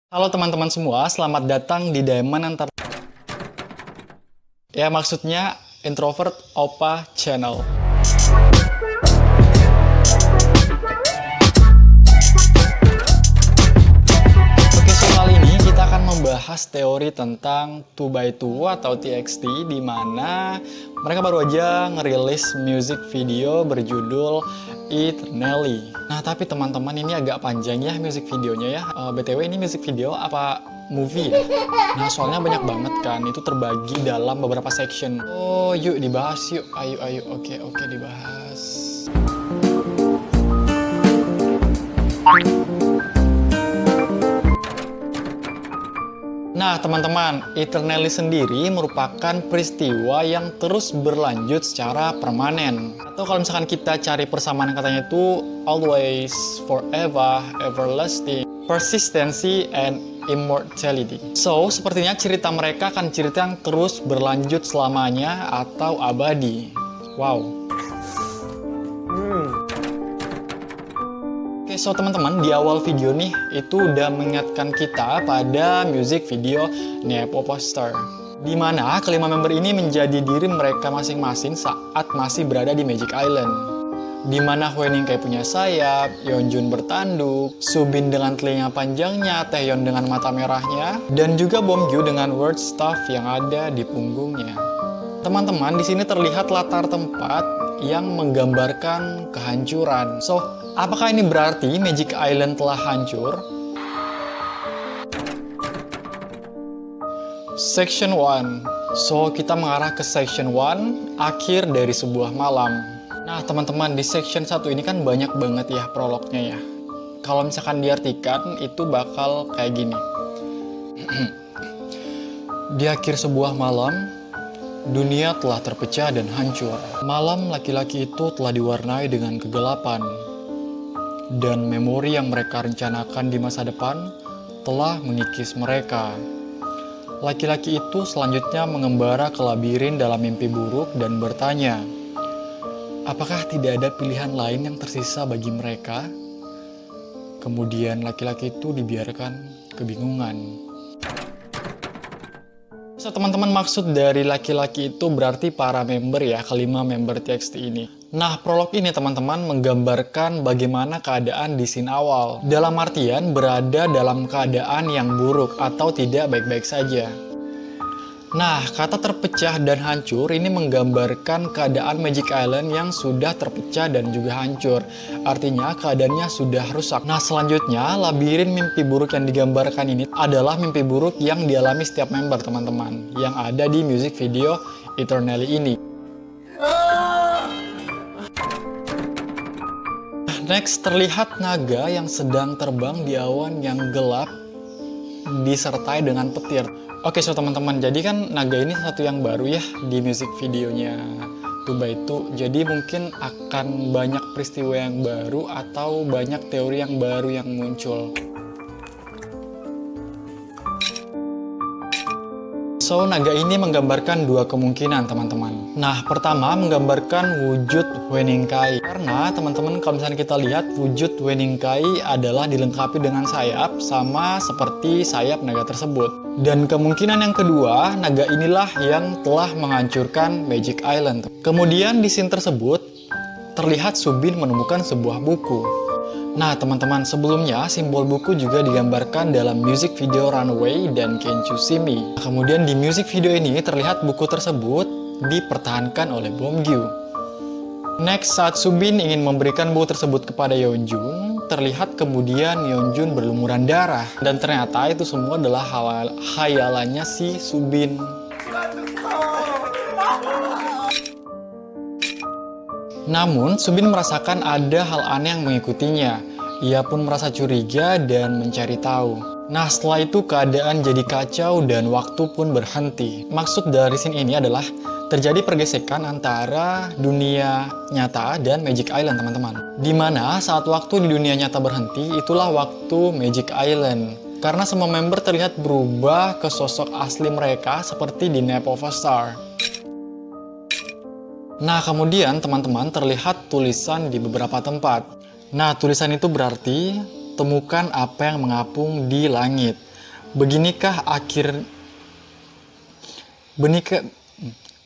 Halo teman-teman semua, selamat datang di Diamond Antar. Ya maksudnya Introvert Opa Channel. Oke, so kali ini kita akan membahas teori tentang 2x2 atau TXT, di mana mereka baru aja ngerilis music video berjudul Eternally. Nah tapi teman-teman, ini agak panjang ya music videonya ya. BTW ini music video apa movie ya? Nah soalnya banyak banget kan, itu terbagi dalam beberapa section. Oh yuk dibahas yuk, ayo. Oke dibahas. Nah teman-teman, Eternally sendiri merupakan peristiwa yang terus berlanjut secara permanen. Atau kalau misalkan kita cari persamaan katanya itu always, forever, everlasting, persistency, and immortality. So, sepertinya cerita mereka akan cerita yang terus berlanjut selamanya atau abadi. Wow. Oke, so teman-teman, di awal video nih, itu udah mengingatkan kita pada music video Nepo Poster, di mana kelima member ini menjadi diri mereka masing-masing saat masih berada di Magic Island. Di mana Hweningkai punya sayap, Yeonjun bertanduk, Subin dengan telinga panjangnya, Taeyeon dengan mata merahnya, dan juga Beomgyu dengan word staff yang ada di punggungnya. Teman-teman, di sini terlihat latar tempat yang menggambarkan kehancuran. So, apakah ini berarti Magic Island telah hancur? Section 1. So, kita mengarah ke Section 1, akhir dari sebuah malam. Nah, teman-teman, di Section 1 ini kan banyak banget ya prolognya ya. Kalau misalkan diartikan, itu bakal kayak gini. Di akhir sebuah malam, dunia telah terpecah dan hancur. Malam laki-laki itu telah diwarnai dengan kegelapan. Dan memori yang mereka rencanakan di masa depan telah mengikis mereka. Laki-laki itu selanjutnya mengembara ke labirin dalam mimpi buruk dan bertanya, apakah tidak ada pilihan lain yang tersisa bagi mereka? Kemudian laki-laki itu dibiarkan kebingungan. So, teman-teman, maksud dari laki-laki itu berarti para member ya, kelima member TXT ini. Nah, prolog ini teman-teman menggambarkan bagaimana keadaan di scene awal. Dalam artian berada dalam keadaan yang buruk atau tidak baik-baik saja. Nah, kata terpecah dan hancur ini menggambarkan keadaan Magic Island yang sudah terpecah dan juga hancur. Artinya keadaannya sudah rusak. Nah, selanjutnya labirin mimpi buruk yang digambarkan ini adalah mimpi buruk yang dialami setiap member teman-teman yang ada di music video Eternally ini. Next, terlihat naga yang sedang terbang di awan yang gelap disertai dengan petir. Oke, so teman-teman, jadi kan naga ini satu yang baru ya di music videonya 2x2. Jadi mungkin akan banyak peristiwa yang baru atau banyak teori yang baru yang muncul. So, naga ini menggambarkan dua kemungkinan teman-teman. Nah, pertama menggambarkan wujud Hweningkai. Karena teman-teman kalau misalnya kita lihat wujud Hweningkai adalah dilengkapi dengan sayap sama seperti sayap naga tersebut. Dan kemungkinan yang kedua, naga inilah yang telah menghancurkan Magic Island. Kemudian di scene tersebut terlihat Subin menemukan sebuah buku. Nah teman-teman, sebelumnya simbol buku juga digambarkan dalam music video Runaway dan Can't You See Me. Kemudian di music video ini terlihat buku tersebut dipertahankan oleh Beomgyu. Next, saat Subin ingin memberikan buku tersebut kepada Yeonjun, terlihat kemudian Yeonjun berlumuran darah. Dan ternyata itu semua adalah khayalannya si Subin. Namun, Subin merasakan ada hal aneh yang mengikutinya. Ia pun merasa curiga dan mencari tahu. Nah, setelah itu keadaan jadi kacau dan waktu pun berhenti. Maksud dari scene ini adalah terjadi pergesekan antara dunia nyata dan Magic Island, teman-teman. Dimana saat waktu di dunia nyata berhenti, itulah waktu Magic Island. Karena semua member terlihat berubah ke sosok asli mereka seperti di Nepo Poster. Nah, kemudian teman-teman terlihat tulisan di beberapa tempat. Nah, tulisan itu berarti temukan apa yang mengapung di langit. Beginikah akhir...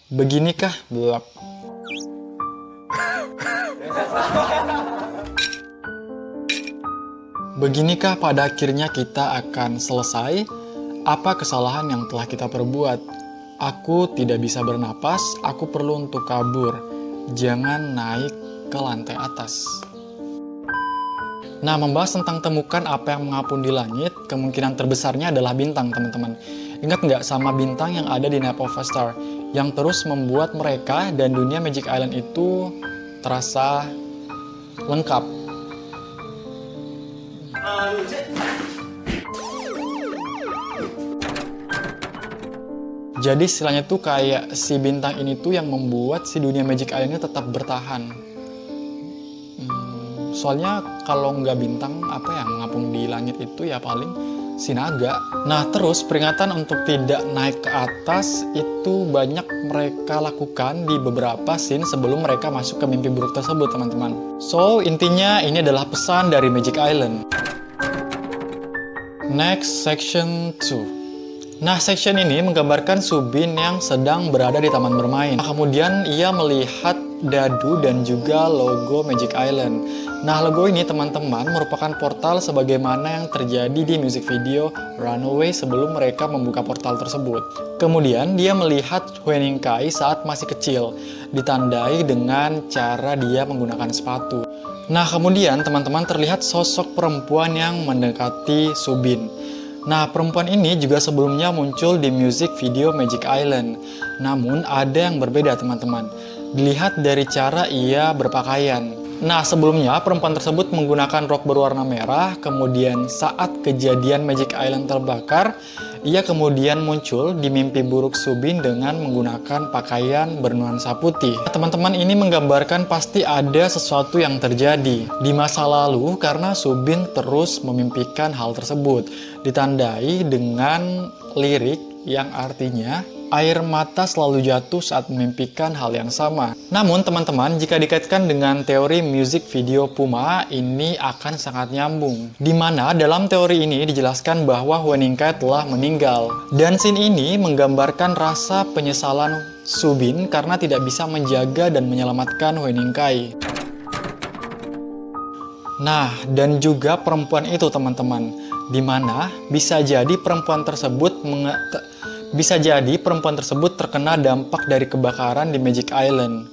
Beginikah... Belak. Beginikah pada akhirnya kita akan selesai? Apa kesalahan yang telah kita perbuat? Aku tidak bisa bernapas, aku perlu untuk kabur. Jangan naik ke lantai atas. Nah, membahas tentang temukan apa yang mengapung di langit, kemungkinan terbesarnya adalah bintang, teman-teman. Ingat nggak sama bintang yang ada di Nap of a Star, yang terus membuat mereka dan dunia Magic Island itu terasa lengkap. Jadi istilahnya tuh kayak si bintang ini tuh yang membuat si dunia Magic Island ini tetap bertahan. Soalnya kalau nggak bintang, apa yang mengapung di langit itu ya paling si naga. Nah terus peringatan untuk tidak naik ke atas itu banyak mereka lakukan di beberapa scene sebelum mereka masuk ke mimpi buruk tersebut, teman-teman. So intinya ini adalah pesan dari Magic Island. Next, section 2. Nah, section ini menggambarkan Subin yang sedang berada di taman bermain. Nah, kemudian ia melihat dadu dan juga logo Magic Island. Nah, logo ini teman-teman merupakan portal sebagaimana yang terjadi di music video Runaway sebelum mereka membuka portal tersebut. Kemudian dia melihat Huening Kai saat masih kecil, ditandai dengan cara dia menggunakan sepatu. Nah, kemudian teman-teman terlihat sosok perempuan yang mendekati Subin. Nah, perempuan ini juga sebelumnya muncul di music video Magic Island. Namun, ada yang berbeda, teman-teman. Dilihat dari cara ia berpakaian. Nah, sebelumnya perempuan tersebut menggunakan rok berwarna merah, kemudian saat kejadian Magic Island terbakar, ia kemudian muncul di mimpi buruk Subin dengan menggunakan pakaian bernuansa putih. Teman-teman, ini menggambarkan pasti ada sesuatu yang terjadi di masa lalu karena Subin terus memimpikan hal tersebut. Ditandai dengan lirik yang artinya air mata selalu jatuh saat memimpikan hal yang sama. Namun teman-teman, jika dikaitkan dengan teori music video Puma, ini akan sangat nyambung. Dimana dalam teori ini dijelaskan bahwa Huening Kai telah meninggal. Dan scene ini menggambarkan rasa penyesalan Subin karena tidak bisa menjaga dan menyelamatkan Huening Kai. Nah, dan juga perempuan itu teman-teman, dimana bisa jadi perempuan tersebut terkena dampak dari kebakaran di Magic Island.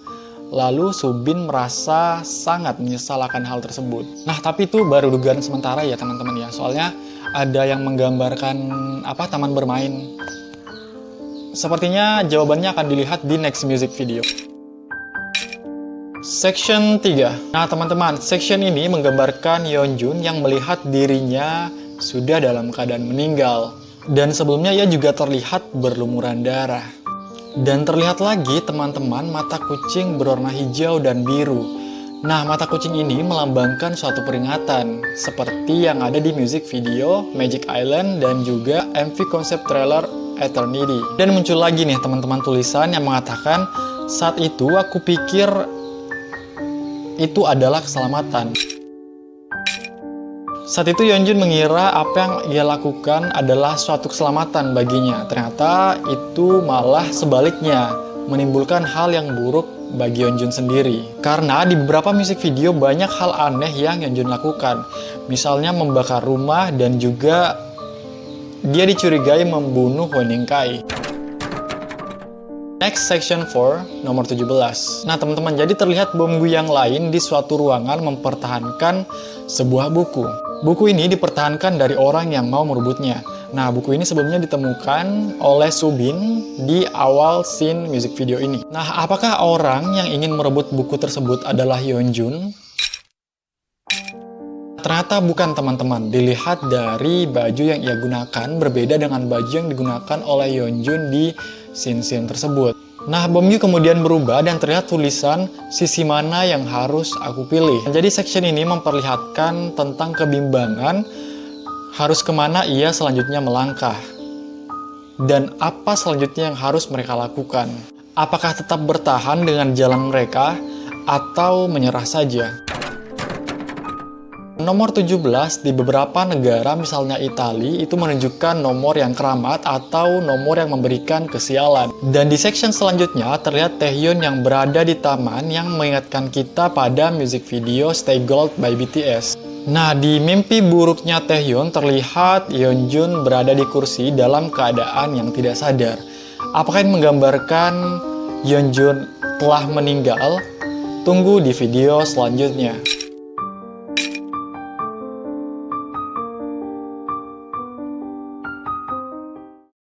Lalu Subin merasa sangat menyesal akan hal tersebut. Nah, tapi itu baru dugaan sementara ya teman-teman ya. Soalnya ada yang menggambarkan taman bermain. Sepertinya jawabannya akan dilihat di next music video. Section 3. Nah, teman-teman, section ini menggambarkan Yeonjun yang melihat dirinya sudah dalam keadaan meninggal. Dan sebelumnya ia juga terlihat berlumuran darah. Dan terlihat lagi teman-teman mata kucing berwarna hijau dan biru. Nah, mata kucing ini melambangkan suatu peringatan seperti yang ada di music video Magic Island dan juga MV konsep trailer Eternity. Dan muncul lagi nih teman-teman tulisan yang mengatakan, saat itu aku pikir itu adalah keselamatan. Saat itu Yeonjun mengira apa yang ia lakukan adalah suatu keselamatan baginya. Ternyata itu malah sebaliknya, menimbulkan hal yang buruk bagi Yeonjun sendiri. Karena di beberapa musik video banyak hal aneh yang Yeonjun lakukan. Misalnya membakar rumah dan juga dia dicurigai membunuh Huening Kai. Next, section 4, nomor 17. Nah teman-teman, jadi terlihat bom yang lain di suatu ruangan mempertahankan sebuah buku. Buku ini dipertahankan dari orang yang mau merebutnya. Nah, buku ini sebelumnya ditemukan oleh Subin di awal scene music video ini. Nah, apakah orang yang ingin merebut buku tersebut adalah Yeonjun? Ternyata bukan teman-teman. Dilihat dari baju yang ia gunakan berbeda dengan baju yang digunakan oleh Yeonjun di scene-scene tersebut. Nah, bom kemudian berubah dan terlihat tulisan sisi mana yang harus aku pilih. Jadi section ini memperlihatkan tentang kebimbangan harus kemana ia selanjutnya melangkah. Dan apa selanjutnya yang harus mereka lakukan. Apakah tetap bertahan dengan jalan mereka atau menyerah saja? Nomor 17 di beberapa negara misalnya Italia itu menunjukkan nomor yang keramat atau nomor yang memberikan kesialan. Dan di section selanjutnya terlihat Taehyun yang berada di taman yang mengingatkan kita pada music video Stay Gold by BTS. Nah, di mimpi buruknya Taehyun terlihat Yeonjun berada di kursi dalam keadaan yang tidak sadar. Apakah ini menggambarkan Yeonjun telah meninggal? Tunggu di video selanjutnya.